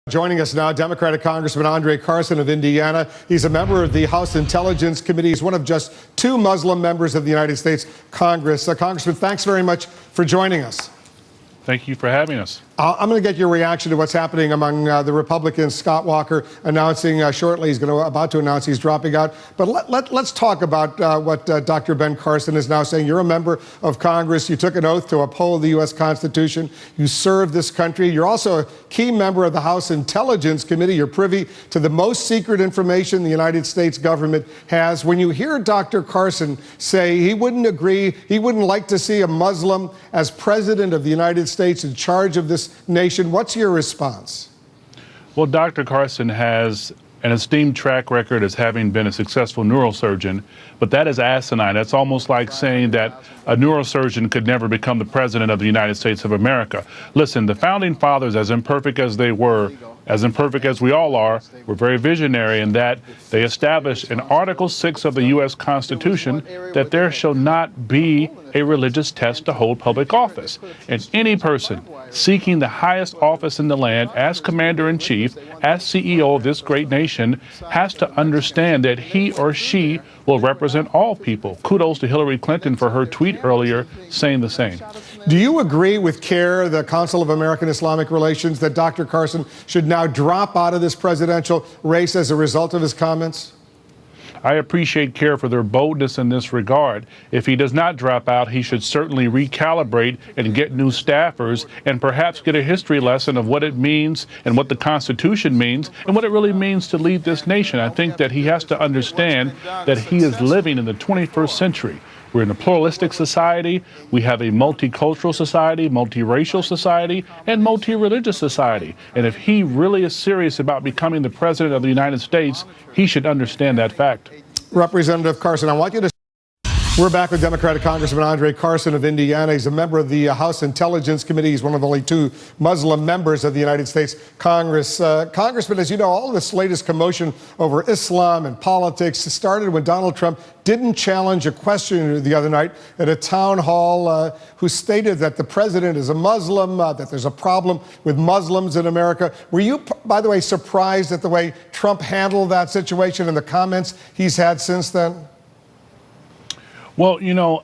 Joining us now, Democratic Congressman André Carson of Indiana. He's a member of the House Intelligence Committee. He's one of just two Muslim members of the United States Congress. Congressman, thanks very much for joining us. Thank you for having us. I'm going to get your reaction to what's happening among the Republicans. Scott Walker announcing shortly he's about to announce he's dropping out. But let's talk about what Dr. Ben Carson is now saying. You're a member of Congress. You took an oath to uphold the U.S. Constitution. You serve this country. You're also a key member of the House Intelligence Committee. You're privy to the most secret information the United States government has. When you hear Dr. Carson say he wouldn't agree, he wouldn't like to see a Muslim as president of the United States in charge of this nation, what's your response? Well, Dr. Carson has an esteemed track record as having been a successful neurosurgeon, but that is asinine. That's almost like saying that a neurosurgeon could never become the president of the United States of America. Listen, the founding fathers, as imperfect as they were, as imperfect as we all are, were very visionary in that they established in Article 6 of the U.S. Constitution that there shall not be a religious test to hold public office. And any person seeking the highest office in the land as commander-in-chief, as CEO of this great nation, has to understand that he or she will represent all people. Kudos to Hillary Clinton for her tweet earlier saying the same. Do you agree with CAIR, the Council of American Islamic Relations, that Dr. Carson should now drop out of this presidential race as a result of his comments? I appreciate CAIR for their boldness in this regard. If he does not drop out, he should certainly recalibrate and get new staffers and perhaps get a history lesson of what it means and what the Constitution means and what it really means to lead this nation. I think that he has to understand that he is living in the 21st century. We're in a pluralistic society. We have a multicultural society, multiracial society, and multi-religious society. And if he really is serious about becoming the president of the United States, he should understand that fact. Representative Carson, I want you to... We're back with Democratic Congressman André Carson of Indiana. He's a member of the House Intelligence Committee. He's one of only two Muslim members of the United States Congress. Congressman, as you know, all of this latest commotion over Islam and politics started when Donald Trump didn't challenge a questioner the other night at a town hall who stated that the president is a Muslim, that there's a problem with Muslims in America. Were you, by the way, surprised at the way Trump handled that situation and the comments he's had since then? Well, you know,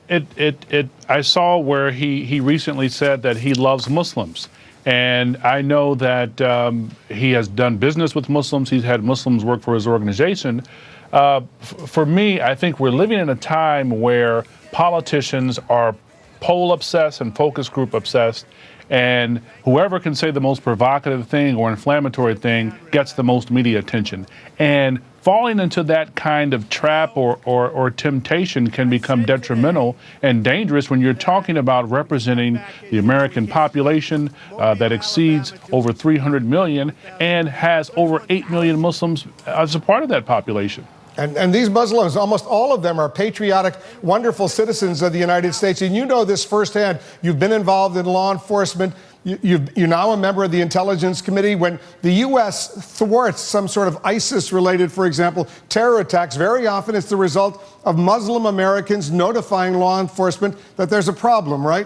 I saw where he recently said that he loves Muslims. And I know that he has done business with Muslims. He's had Muslims work for his organization. For me, I think we're living in a time where politicians are poll obsessed and focus group obsessed. And whoever can say the most provocative thing or inflammatory thing gets the most media attention. And falling into that kind of trap or temptation can become detrimental and dangerous when you're talking about representing the American population that exceeds over 300 million and has over 8 million Muslims as a part of that population. And these Muslims, almost all of them are patriotic, wonderful citizens of the United States. And you know this firsthand. You've been involved in law enforcement. You're now a member of the Intelligence Committee. When the U.S. thwarts some sort of ISIS-related, for example, terror attacks, very often it's the result of Muslim Americans notifying law enforcement that there's a problem, right?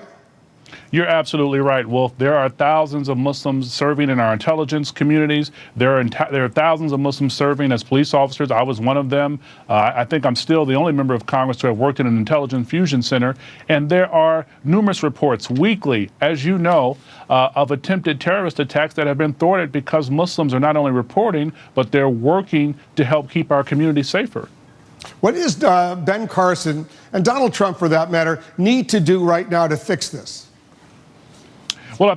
You're absolutely right, Wolf. There are thousands of Muslims serving in our intelligence communities. There are thousands of Muslims serving as police officers. I was one of them. I think I'm still the only member of Congress to have worked in an intelligence fusion center. And there are numerous reports weekly, as you know, of attempted terrorist attacks that have been thwarted because Muslims are not only reporting, but they're working to help keep our community safer. What does Ben Carson, and Donald Trump for that matter, need to do right now to fix this? Well,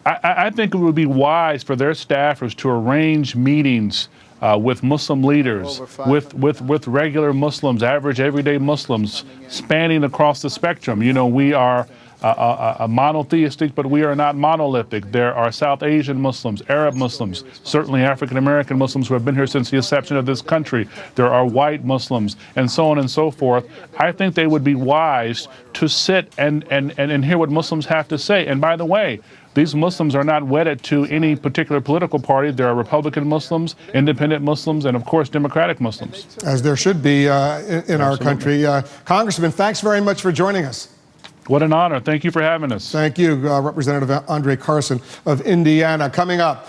I think it would be wise for their staffers to arrange meetings with Muslim leaders, with regular Muslims, average everyday Muslims, spanning across the spectrum. You know, we are a monotheistic, but we are not monolithic. There are South Asian Muslims, Arab Muslims, certainly African-American Muslims who have been here since the inception of this country. There are white Muslims, and so on and so forth. I think they would be wise to sit and hear what Muslims have to say. And by the way, these Muslims are not wedded to any particular political party. There are Republican Muslims, independent Muslims, and of course, Democratic Muslims. As there should be in our country. Congressman, thanks very much for joining us. What an honor. Thank you for having us. Thank you, Representative André Carson of Indiana. Coming up.